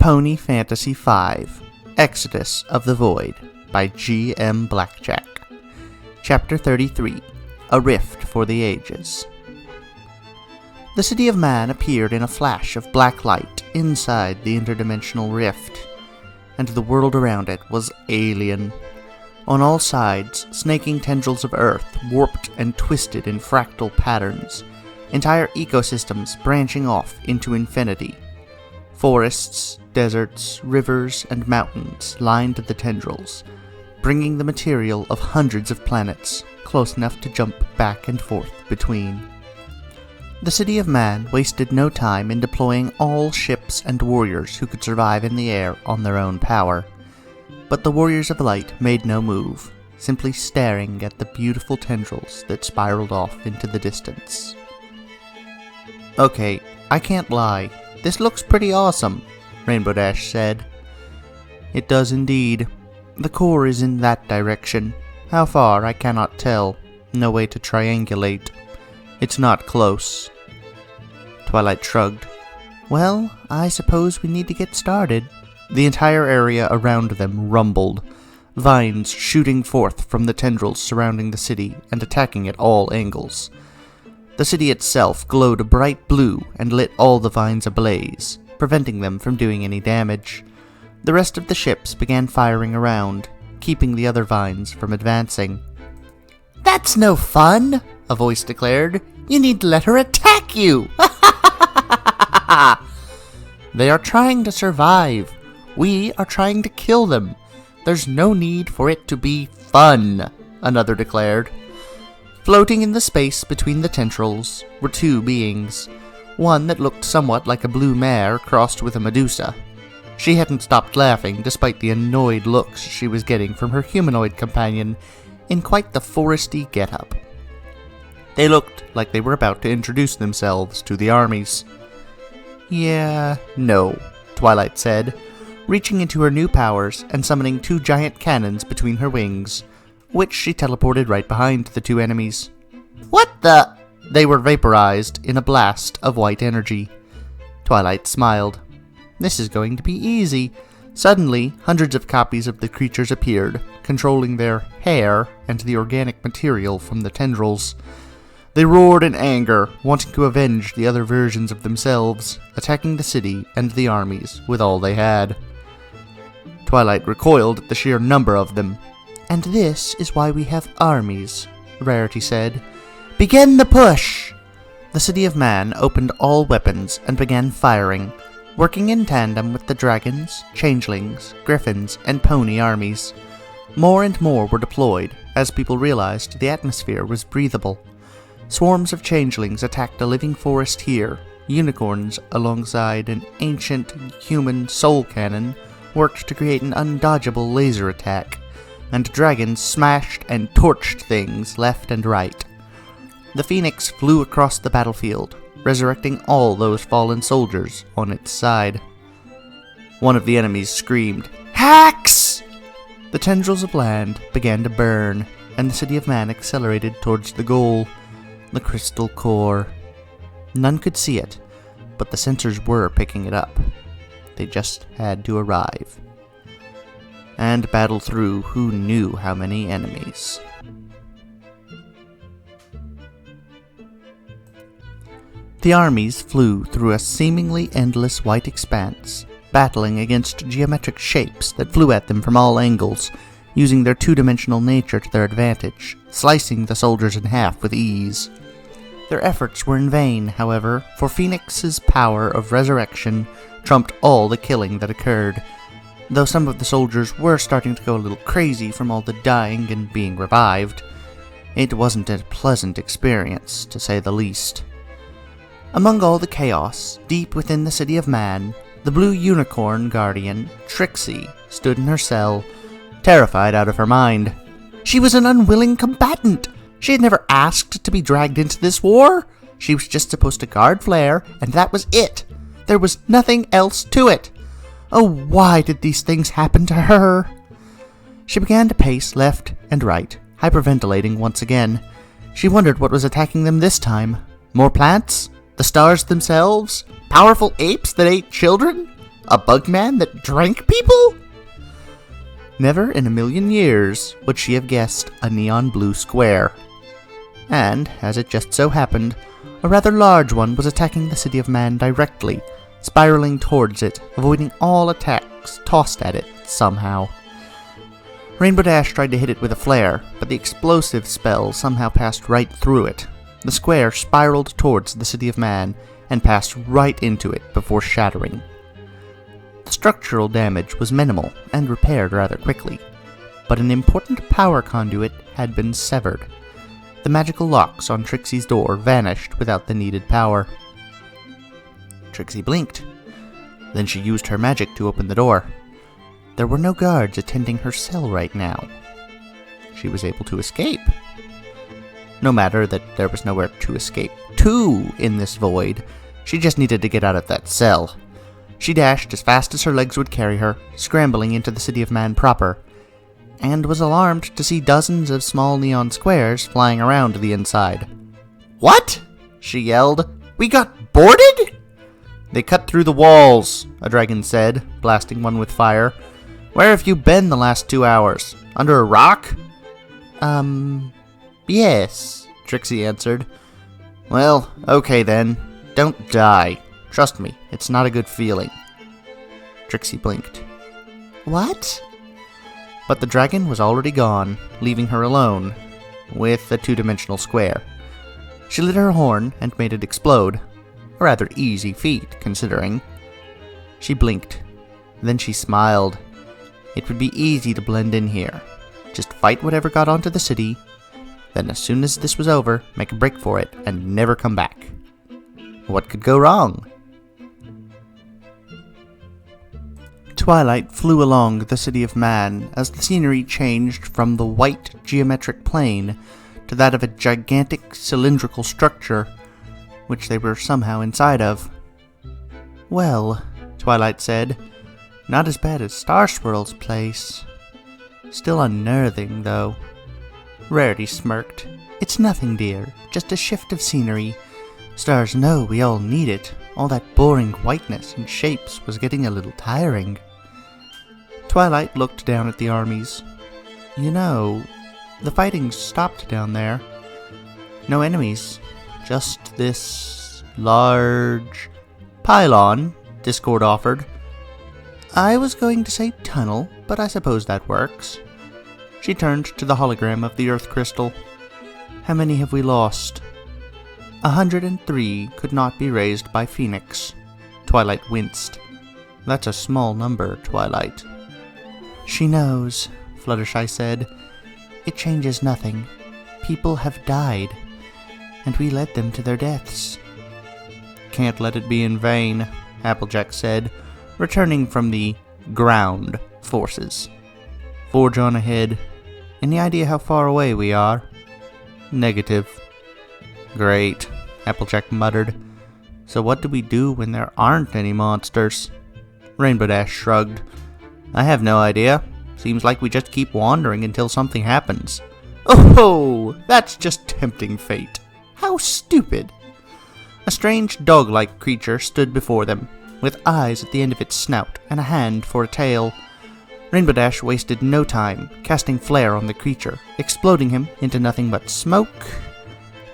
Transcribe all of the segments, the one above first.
Pony Fantasy V, Exodus of the Void, by G.M. Blackjack. Chapter 33, A Rift for the Ages. The city of man appeared in a flash of black light inside the interdimensional rift, and the world around it was alien. On all sides, snaking tendrils of earth warped and twisted in fractal patterns, entire ecosystems branching off into infinity. Forests, deserts, rivers, and mountains lined the tendrils, bringing the material of hundreds of planets close enough to jump back and forth between. The city of man wasted no time in deploying all ships and warriors who could survive in the air on their own power. But the warriors of light made no move, simply staring at the beautiful tendrils that spiraled off into the distance. Okay, I can't lie. This looks pretty awesome, Rainbow Dash said. It does indeed. The core is in that direction. How far, I cannot tell. No way to triangulate. It's not close. Twilight shrugged. Well, I suppose we need to get started. The entire area around them rumbled, vines shooting forth from the tendrils surrounding the city and attacking at all angles. The city itself glowed a bright blue and lit all the vines ablaze, preventing them from doing any damage. The rest of the ships began firing around, keeping the other vines from advancing. "That's no fun," a voice declared. "You need to let her attack you!" "They are trying to survive. We are trying to kill them. There's no need for it to be fun," another declared. Floating in the space between the tendrils were two beings, one that looked somewhat like a blue mare crossed with a Medusa. She hadn't stopped laughing despite the annoyed looks she was getting from her humanoid companion in quite the foresty get-up. They looked like they were about to introduce themselves to the armies. "Yeah, no," Twilight said, reaching into her new powers and summoning two giant cannons between her wings, which she teleported right behind the two enemies. "What the?" They were vaporized in a blast of white energy. Twilight smiled. "This is going to be easy." Suddenly, hundreds of copies of the creatures appeared, controlling their hair and the organic material from the tendrils. They roared in anger, wanting to avenge the other versions of themselves, attacking the city and the armies with all they had. Twilight recoiled at the sheer number of them. "And this is why we have armies," Rarity said. "Begin the push!" The city of man opened all weapons and began firing, working in tandem with the dragons, changelings, griffins, and pony armies. More and more were deployed as people realized the atmosphere was breathable. Swarms of changelings attacked a living forest here. Unicorns, alongside an ancient human soul cannon, worked to create an undodgeable laser attack, and dragons smashed and torched things left and right. The phoenix flew across the battlefield, resurrecting all those fallen soldiers on its side. One of the enemies screamed, "Hacks!" The tendrils of land began to burn, and the city of man accelerated towards the goal, the crystal core. None could see it, but the sensors were picking it up. They just had to arrive and battle through who knew how many enemies. The armies flew through a seemingly endless white expanse, battling against geometric shapes that flew at them from all angles, using their two-dimensional nature to their advantage, slicing the soldiers in half with ease. Their efforts were in vain, however, for Phoenix's power of resurrection trumped all the killing that occurred. Though some of the soldiers were starting to go a little crazy from all the dying and being revived, it wasn't a pleasant experience, to say the least. Among all the chaos, deep within the city of man, the blue unicorn guardian, Trixie, stood in her cell, terrified out of her mind. She was an unwilling combatant. She had never asked to be dragged into this war. She was just supposed to guard Flare, and that was it. There was nothing else to it. Oh, why did these things happen to her? She began to pace left and right, hyperventilating once again. She wondered what was attacking them this time. More plants? The stars themselves? Powerful apes that ate children? A bug man that drank people? Never in a million years would she have guessed a neon blue square. And, as it just so happened, a rather large one was attacking the city of man directly, spiraling towards it, avoiding all attacks tossed at it somehow. Rainbow Dash tried to hit it with a flare, but the explosive spell somehow passed right through it. The square spiraled towards the city of man and passed right into it before shattering. The structural damage was minimal and repaired rather quickly, but an important power conduit had been severed. The magical locks on Trixie's door vanished without the needed power. Trixie blinked. Then she used her magic to open the door. There were no guards attending her cell right now. She was able to escape. No matter that there was nowhere to escape to in this void, she just needed to get out of that cell. She dashed as fast as her legs would carry her, scrambling into the city of man proper, and was alarmed to see dozens of small neon squares flying around the inside. "What?" she yelled. "We got boarded?" "They cut through the walls," a dragon said, blasting one with fire. "Where have you been the last 2 hours? Under a rock?" Yes, Trixie answered. "Well, okay then. Don't die. Trust me, it's not a good feeling." Trixie blinked. "What?" But the dragon was already gone, leaving her alone, with a two-dimensional square. She lit her horn and made it explode. A rather easy feat, considering. She blinked. Then she smiled. It would be easy to blend in here. Just fight whatever got onto the city, then as soon as this was over, make a break for it and never come back. What could go wrong? Twilight flew along the city of man as the scenery changed from the white geometric plane to that of a gigantic cylindrical structure, which they were somehow inside of. "Well," Twilight said, "not as bad as Star Swirl's place. Still unnerving, though." Rarity smirked. "It's nothing, dear. Just a shift of scenery. Stars know we all need it. All that boring whiteness and shapes was getting a little tiring." Twilight looked down at the armies. "You know, the fighting stopped down there. No enemies. Just this large pylon," Discord offered. "I was going to say tunnel, but I suppose that works." She turned to the hologram of the Earth Crystal. "How many have we lost?" 103 could not be raised by Phoenix." Twilight winced. "That's a small number, Twilight." "She knows," Fluttershy said. "It changes nothing. People have died, and we led them to their deaths." "Can't let it be in vain," Applejack said, returning from the ground forces. "Forge on ahead. Any idea how far away we are?" "Negative." "Great," Applejack muttered. "So what do we do when there aren't any monsters?" Rainbow Dash shrugged. "I have no idea. Seems like we just keep wandering until something happens." "Oh, that's just tempting fate. How stupid." A strange dog-like creature stood before them, with eyes at the end of its snout and a hand for a tail. Rainbow Dash wasted no time, casting flare on the creature, exploding him into nothing but smoke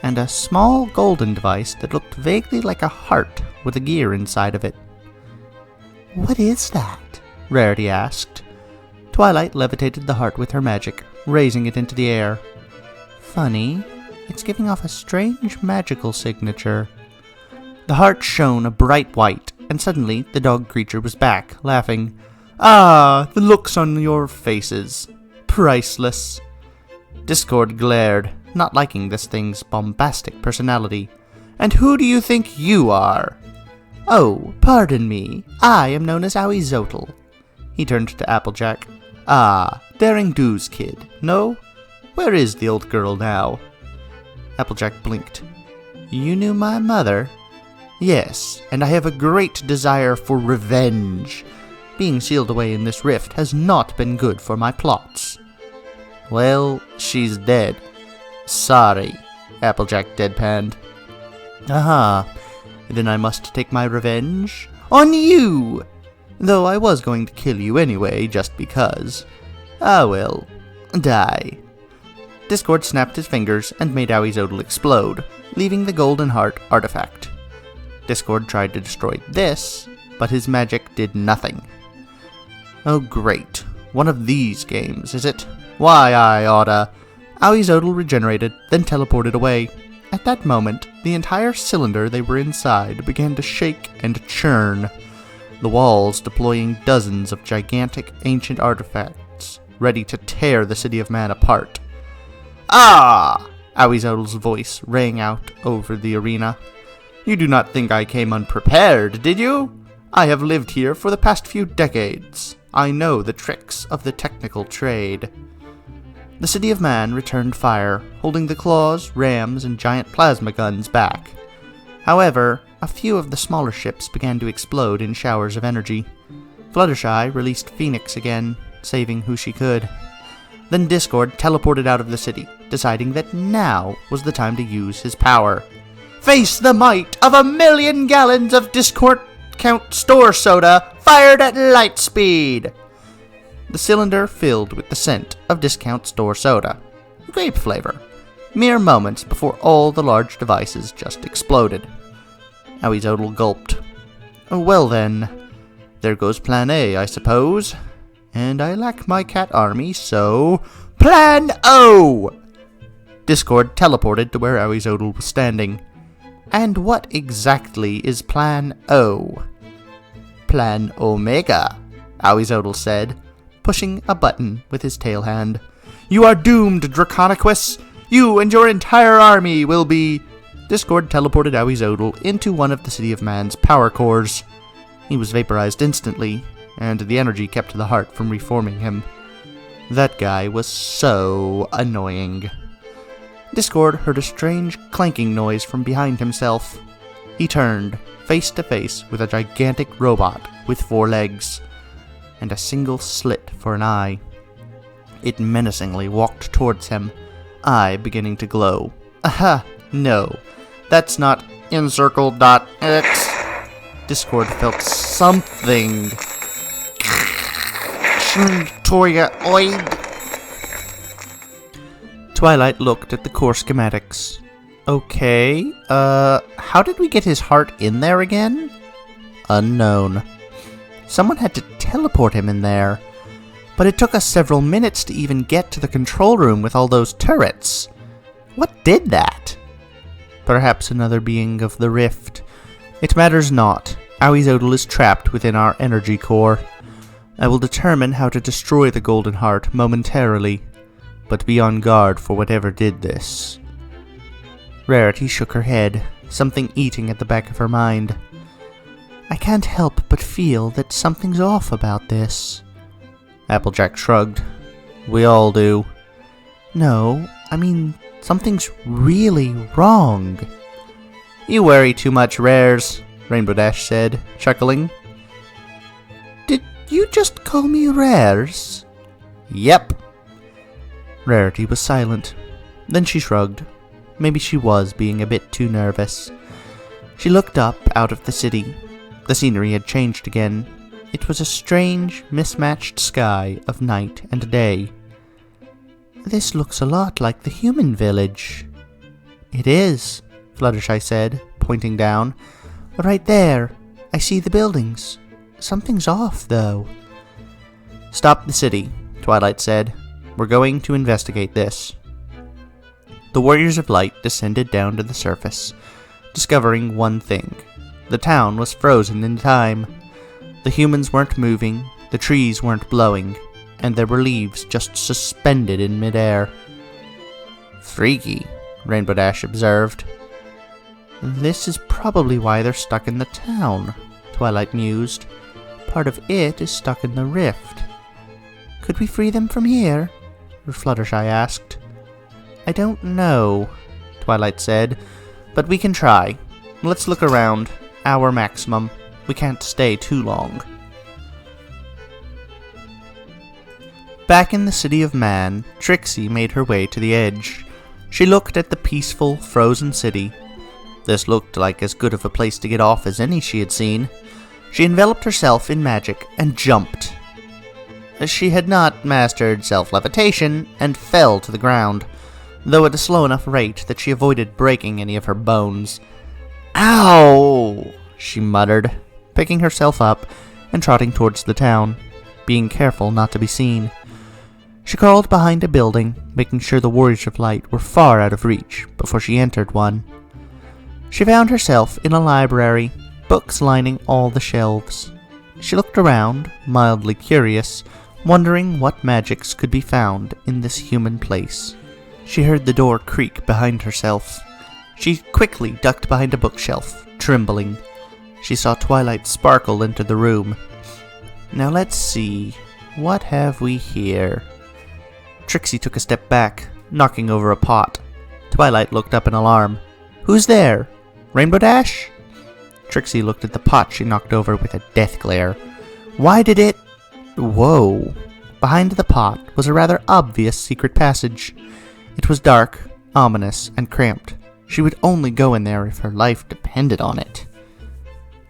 and a small golden device that looked vaguely like a heart with a gear inside of it. "What is that?" Rarity asked. Twilight levitated the heart with her magic, raising it into the air. "Funny, it's giving off a strange magical signature." The heart shone a bright white, and suddenly the dog creature was back, laughing. "Ah, the looks on your faces. Priceless." Discord glared, not liking this thing's bombastic personality. "And who do you think you are?" "Oh, pardon me. I am known as Owie Zotel." He turned to Applejack. "Ah, Daring Do's kid, no? Where is the old girl now?" Applejack blinked. "You knew my mother?" "Yes, and I have a great desire for revenge. Being sealed away in this rift has not been good for my plots." "Well, she's dead." "Sorry," Applejack deadpanned. "Aha, then I must take my revenge on you." Though I was going to kill you anyway, just because. Ah well, die. Discord snapped his fingers and made Owizodle explode, leaving the Golden Heart artifact. Discord tried to destroy this, but his magic did nothing. Oh great, one of these games, is it? Why, I oughta... Owizodle regenerated, then teleported away. At that moment, the entire cylinder they were inside began to shake and churn, the walls deploying dozens of gigantic ancient artifacts, ready to tear the City of Man apart. Ah! Owizodle's voice rang out over the arena. You do not think I came unprepared, did you? I have lived here for the past few decades. I know the tricks of the technical trade. The City of Man returned fire, holding the claws, rams, and giant plasma guns back. However, a few of the smaller ships began to explode in showers of energy. Fluttershy released Phoenix again, saving who she could. Then Discord teleported out of the city, deciding that now was the time to use his power. Face the might of 1,000,000 gallons of Discord Count store soda fired at light speed! The cylinder filled with the scent of Discount Store soda, grape flavor, mere moments before all the large devices just exploded. Owizodle gulped. Oh, well then, there goes Plan A, I suppose. And I lack my cat army, so... Plan O! Discord teleported to where Owizodle was standing. And what exactly is Plan O? Plan Omega, Owizodle said, pushing a button with his tail hand. You are doomed, Draconiquus! You and your entire army will be... Discord teleported Owizodle into one of the City of Man's power cores. He was vaporized instantly, and the energy kept the heart from reforming him. That guy was so annoying. Discord heard a strange clanking noise from behind himself. He turned, face to face with a gigantic robot with 4 legs, and a single slit for an eye. It menacingly walked towards him, eye beginning to glow. Aha! No, that's not Encircle.x. Discord felt something. Twilight looked at the core schematics. Okay, how did we get his heart in there again? Unknown. Someone had to teleport him in there. But it took us several minutes to even get to the control room with all those turrets. What did that? Perhaps another being of the rift. It matters not. Owizodle is trapped within our energy core. I will determine how to destroy the Golden Heart momentarily, but be on guard for whatever did this. Rarity shook her head, something eating at the back of her mind. I can't help but feel that something's off about this. Applejack shrugged. We all do. No, I mean, something's really wrong. You worry too much, Rares, Rainbow Dash said, chuckling. Did you just call me Rares? Yep. Rarity was silent. Then she shrugged. Maybe she was being a bit too nervous. She looked up out of the city. The scenery had changed again. It was a strange, mismatched sky of night and day. This looks a lot like the human village. It is, Fluttershy said, pointing down. Right there. I see the buildings. Something's off, though. Stop the city, Twilight said. We're going to investigate this. The Warriors of Light descended down to the surface, discovering one thing. The town was frozen in time. The humans weren't moving, the trees weren't blowing, and there were leaves just suspended in midair. Freaky, Rainbow Dash observed. This is probably why they're stuck in the town, Twilight mused. Part of it is stuck in the rift. Could we free them from here? Fluttershy asked. I don't know, Twilight said, but we can try. Let's look around. Hour maximum. We can't stay too long. Back in the City of Man, Trixie made her way to the edge. She looked at the peaceful, frozen city. This looked like as good of a place to get off as any she had seen. She enveloped herself in magic and jumped. She had not mastered self-levitation and fell to the ground, though at a slow enough rate that she avoided breaking any of her bones. "Ow!" she muttered, picking herself up and trotting towards the town, being careful not to be seen. She crawled behind a building, making sure the Warriors of Light were far out of reach before she entered one. She found herself in a library, books lining all the shelves. She looked around, mildly curious, wondering what magics could be found in this human place. She heard the door creak behind herself. She quickly ducked behind a bookshelf, trembling. She saw Twilight sparkle into the room. "Now let's see, what have we here?" Trixie took a step back, knocking over a pot. Twilight looked up in alarm. "Who's there? Rainbow Dash?" Trixie looked at the pot she knocked over with a death glare. "Why did it—" Whoa! Behind the pot was a rather obvious secret passage. It was dark, ominous, and cramped. She would only go in there if her life depended on it.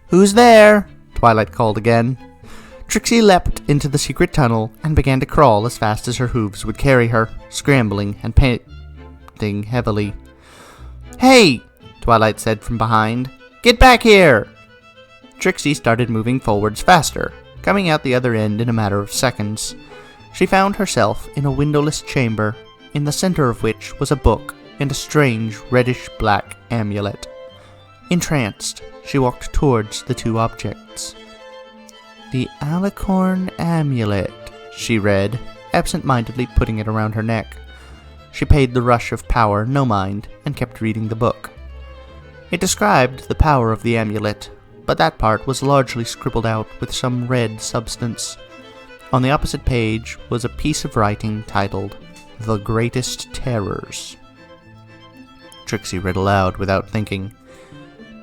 "Who's there?" Twilight called again. Trixie leapt into the secret tunnel and began to crawl as fast as her hooves would carry her, scrambling and panting heavily. "Hey!" Twilight said from behind. "Get back here!" Trixie started moving forwards faster, coming out the other end in a matter of seconds. She found herself in a windowless chamber, in the center of which was a book and a strange reddish-black amulet. Entranced, she walked towards the two objects. "The Alicorn Amulet," she read, absent-mindedly putting it around her neck. She paid the rush of power no mind and kept reading the book. It described the power of the amulet, but that part was largely scribbled out with some red substance. On the opposite page was a piece of writing titled, "The Greatest Terrors." Trixie read aloud without thinking.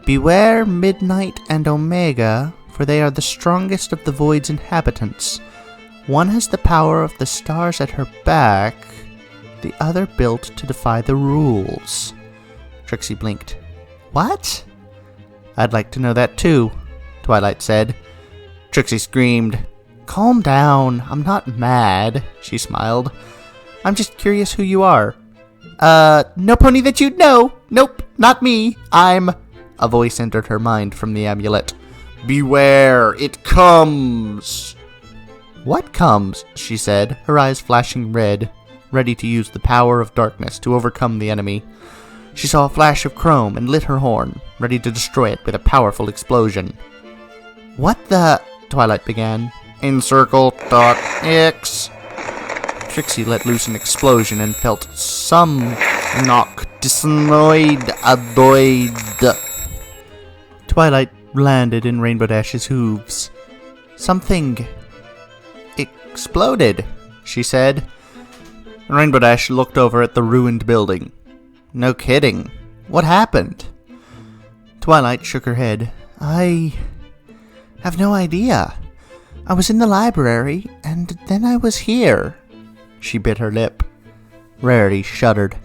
"Beware Midnight and Omega, for they are the strongest of the Void's inhabitants. One has the power of the stars at her back, the other built to defy the rules." Trixie blinked. "What?" "I'd like to know that too," Twilight said. Trixie screamed. "Calm down, I'm not mad," she smiled. "I'm just curious who you are." No pony that you'd know. Nope, not me. I'm—" A voice entered her mind from the amulet. "Beware, it comes!" "What comes?" she said, her eyes flashing red, ready to use the power of darkness to overcome the enemy. She saw a flash of chrome and lit her horn, ready to destroy it with a powerful explosion. "What the—" Twilight began. "Encircle.x." Trixie let loose an explosion and felt some knock disnoid adoid. Twilight landed in Rainbow Dash's hooves. "Something exploded," she said. Rainbow Dash looked over at the ruined building. "No kidding. What happened?" Twilight shook her head. "I have no idea. I was in the library, and then I was here." She bit her lip. Rarity shuddered.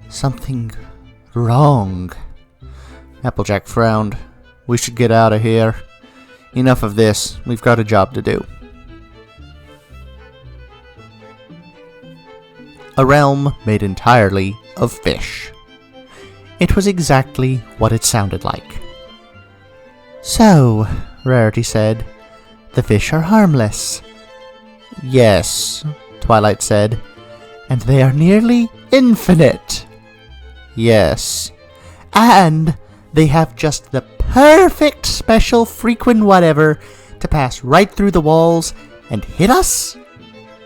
"Something wrong." Applejack frowned. "We should get out of here. Enough of this. We've got a job to do." A realm made entirely of fish. It was exactly what it sounded like. "So," Rarity said, "the fish are harmless." "Yes," Twilight said. "And they are nearly infinite." "Yes." "And they have just the perfect special frequent whatever to pass right through the walls and hit us?"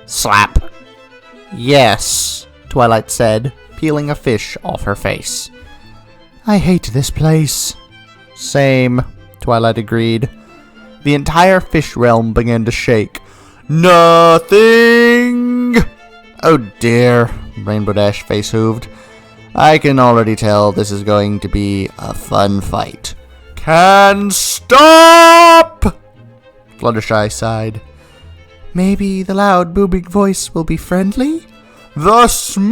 Slap. "Yes," Twilight said, peeling a fish off her face. "I hate this place." "Same," Twilight agreed. The entire fish realm began to shake. "Nothing!" "Oh dear," Rainbow Dash face hooved. "I can already tell this is going to be a fun fight." "Can stop!" Fluttershy sighed. "Maybe the loud booming voice will be friendly?" "The Smooze!"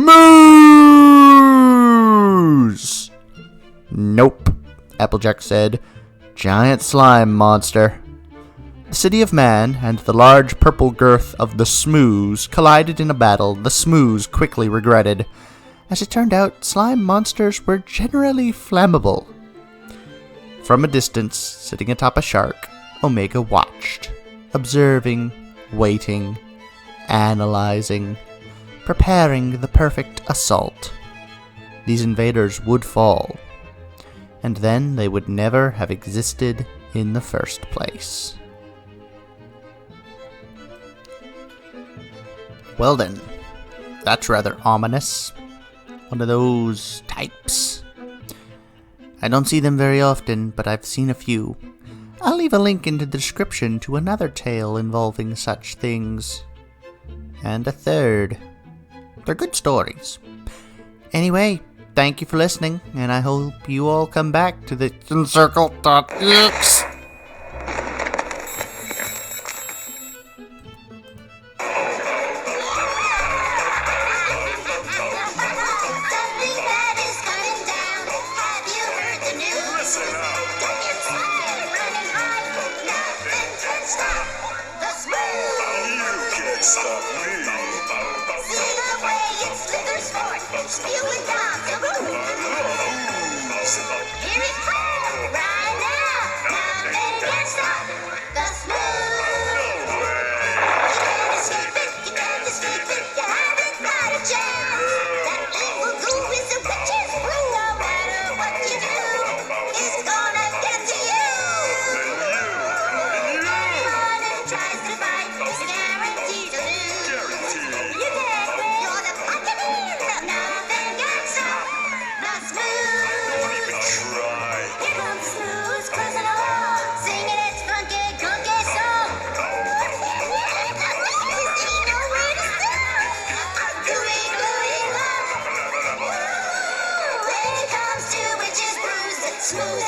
"Nope," Applejack said. "Giant slime monster." The city of man and the large purple girth of the Smooze collided in a battle the Smooze quickly regretted. As it turned out, slime monsters were generally flammable. From a distance, sitting atop a shark, Omega watched, observing, waiting, analyzing, preparing the perfect assault. These invaders would fall, and then they would never have existed in the first place. Well then, that's rather ominous. One of those types. I don't see them very often, but I've seen a few. I'll leave a link in the description to another tale involving such things. And a third. They're good stories. Anyway, thank you for listening, and I hope you all come back to the Circle.x. Stop me. See the way it slithers forth, spewing down the roof. Here it comes, right now. Nothing can stop the Smooze. You can't escape it, you can't escape it. You haven't got a chance. That evil goo is a witch's brew. No matter what you do, it's gonna get to you. Anyone who tries to fight is guaranteed to lose. You can't win. You're the buccaneer. Nothing can stop the Smooze. Here comes Smooze cruising along, singing its funky, gunky song. He nowhere to stop. Doing love. When it comes to witches brews, Smooze